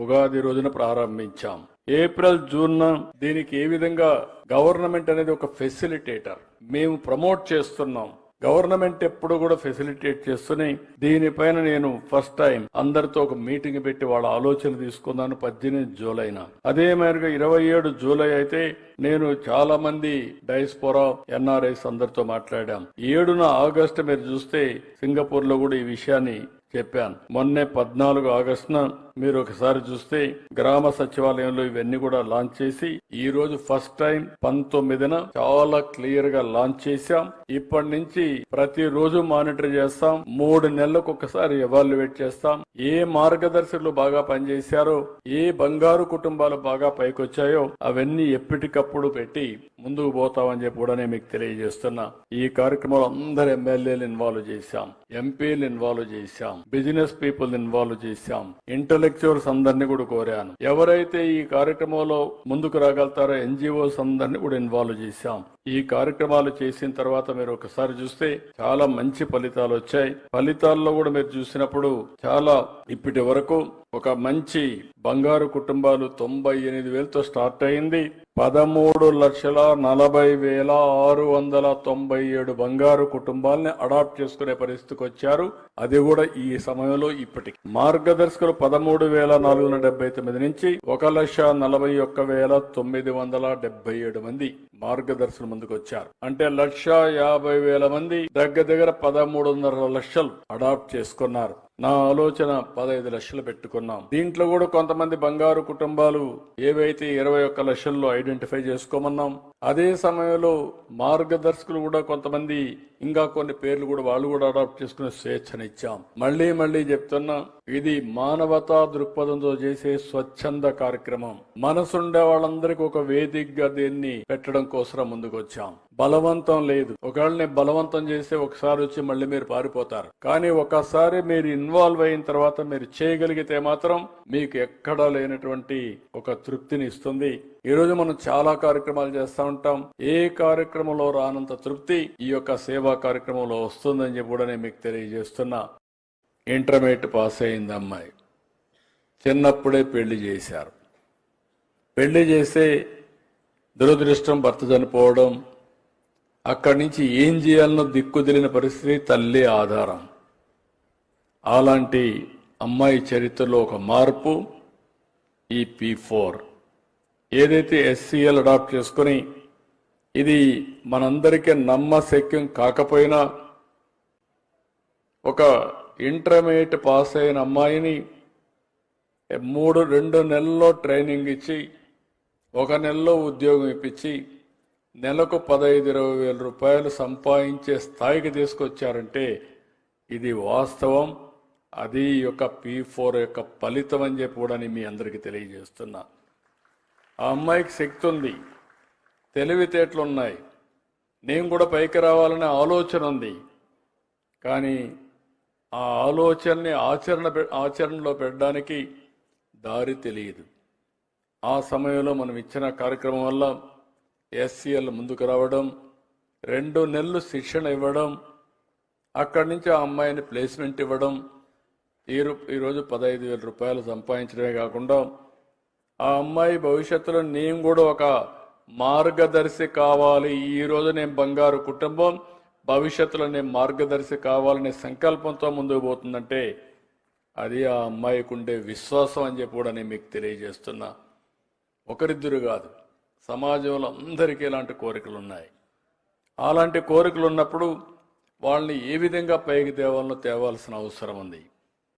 ఉగాది రోజున ప్రారంభించాం. April June దీనికి ఏ విధంగా గవర్నమెంట్ అనేది ఒక ఫెసిలిటేటర్, మేము ప్రమోట్ చేస్తున్నాం. గవర్నమెంట్ ఎప్పుడు కూడా ఫెసిలిటేట్ చేస్తూనే దీనిపైన నేను ఫస్ట్ టైం అందరితో ఒక మీటింగ్ పెట్టి వాళ్ళ ఆలోచన తీసుకున్నాను 18 జూలైన. అదే మేరకు 27 జూలై అయితే నేను చాలా మంది డైస్పోరా ఎన్ఆర్ఐస్ అందరితో మాట్లాడాం. 7న ఆగస్టు మీరు చూస్తే సింగపూర్ లో కూడా ఈ విషయాన్ని చెప్పాను. మొన్నే 14 ఆగస్టున మీరు ఒకసారి చూస్తే గ్రామ సచివాలయంలో ఇవన్నీ కూడా లాంచ్ చేసి ఈ రోజు ఫస్ట్ టైం 19న చాలా క్లియర్ గా లాంచ్ చేశాం. ఇప్పటి నుంచి ప్రతి రోజు మానిటర్ చేస్తాం. 3 నెలలకు ఒకసారి ఎవాల్యుయేట్ చేస్తాం. ఏ మార్గదర్శకులు బాగా పనిచేశారో, ఏ బంగారు కుటుంబాలు బాగా పైకొచ్చాయో అవన్నీ ఎప్పటికప్పుడు పెట్టి ముందుకు పోతామని చెప్పి కూడా నేను మీకు తెలియజేస్తున్నా. ఈ కార్యక్రమంలో అందరు ఎమ్మెల్యేలు ఇన్వాల్వ్ చేశాం, ఎంపీలు ఇన్వాల్వ్ చేశాం, బిజినెస్ పీపుల్ ఇన్వాల్వ్ చేశాం, ఇంటలెక్చువల్స్ అందరినీ కూడా కోరాను. ఎవరైతే ఈ కార్యక్రమంలో ముందుకు రాగలుగుతారో ఎన్జిఓస్ అందరినీ కూడా ఇన్వాల్వ్ చేశాం. ఈ కార్యక్రమాలు చేసిన తర్వాత మీరు ఒకసారి చూస్తే చాలా మంచి ఫలితాలు వచ్చాయి. ఫలితాల్లో కూడా మీరు చూసినప్పుడు చాలా ఇప్పటి వరకు ఒక మంచి బంగారు కుటుంబాలు 98,000తో స్టార్ట్ అయింది. 13,40,697 బంగారు కుటుంబాలని అడాప్ట్ చేసుకునే పరిస్థితికి వచ్చారు. అది కూడా ఈ సమయంలో ఇప్పటికి మార్గదర్శకులు 13,479 నుంచి 1,41,977 మంది మార్గదర్శకులు ముందుకు వచ్చారు. అంటే 1,50,000 మంది దగ్గర 13.5 లక్షలు అడాప్ట్ చేసుకున్నారు. నా ఆలోచన 15 లక్షలు పెట్టుకున్నాం. దీంట్లో కూడా కొంతమంది బంగారు కుటుంబాలు ఏవైతే 21 లక్షల్లో ఐడెంటిఫై చేసుకోమన్నాం. అదే సమయంలో మార్గదర్శకులు కూడా కొంతమంది ఇంకా కొన్ని పేర్లు కూడా వాళ్ళు కూడా అడాప్ట్ చేసుకునే స్వేచ్ఛనిచ్చాం. మళ్లీ చెప్తున్నా, ఇది మానవతా దృక్పథంతో చేసే స్వచ్ఛంద కార్యక్రమం. మనసుండే వాళ్ళందరికీ ఒక వేదికగా దీన్ని పెట్టడం కోసం ముందుకు వచ్చాం. బలవంతం లేదు. ఒకవేళ బలవంతం చేస్తే ఒకసారి వచ్చి మళ్ళీ మీరు పారిపోతారు. కానీ ఒకసారి మీరు ఇన్వాల్వ్ అయిన తర్వాత మీరు చేయగలిగితే మాత్రం మీకు ఎక్కడా లేనటువంటి ఒక తృప్తిని ఇస్తుంది. ఈ రోజు మనం చాలా కార్యక్రమాలు చేస్తా ఉంటాం. ఏ కార్యక్రమంలో రానంత తృప్తి ఈ యొక్క సేవా కార్యక్రమంలో వస్తుందని చెప్పి కూడా నేను మీకు తెలియజేస్తున్నా. ఇంటర్మీడియట్ పాస్ అయింది అమ్మాయి, చిన్నప్పుడే పెళ్లి చేశారు. పెళ్లి చేస్తే దురదృష్టం భర్త చనిపోవడం, అక్కడి నుంచి ఏం చేయాలనో దిక్కుదిలిన పరిస్థితి, తల్లి ఆధారం. అలాంటి అమ్మాయి చరిత్రలో ఒక మార్పు ఈ P4 ఏదైతే SCL అడాప్ట్ చేసుకుని, ఇది మనందరికీ నమ్మశక్యం కాకపోయినా ఒక ఇంటర్మీడియట్ పాస్ అయిన అమ్మాయిని 2 నెలల్లో ట్రైనింగ్ ఇచ్చి 1 నెలలో ఉద్యోగం ఇప్పించి నెలకు 15-20 వేల రూపాయలు సంపాదించే స్థాయికి తీసుకొచ్చారంటే ఇది వాస్తవం. అది యొక్క P4 యొక్క ఫలితం అని చెప్పి కూడా మీ అందరికీ తెలియజేస్తున్నా. ఆ అమ్మాయికి శక్తి ఉంది, తెలివితేటలు ఉన్నాయి, నేను కూడా పైకి రావాలనే ఆలోచన ఉంది. కానీ ఆ ఆలోచనని ఆచరణలో పెట్టడానికి దారి తెలియదు. ఆ సమయంలో మనం ఇచ్చిన కార్యక్రమం వల్ల SCL ముందుకు రావడం, 2 నెలలు శిక్షణ ఇవ్వడం, అక్కడి నుంచి ఆ అమ్మాయిని ప్లేస్మెంట్ ఇవ్వడం, ఈరోజు 15,000 రూపాయలు సంపాదించడమే కాకుండా ఆ అమ్మాయి భవిష్యత్తులో నేను కూడా ఒక మార్గదర్శి కావాలి, ఈరోజు నేను బంగారు కుటుంబం, భవిష్యత్తులో నేను మార్గదర్శి కావాలనే సంకల్పంతో ముందుకు పోతుందంటే అది ఆ అమ్మాయికి ఉండే విశ్వాసం అని చెప్పి కూడా నేను మీకు తెలియజేస్తున్నా. ఒకరిద్దరు కాదు, సమాజంలో అందరికీ ఇలాంటి కోరికలు ఉన్నాయి. అలాంటి కోరికలు ఉన్నప్పుడు వాళ్ళని ఏ విధంగా పైకి తేవాలనో తేవాల్సిన అవసరం ఉంది.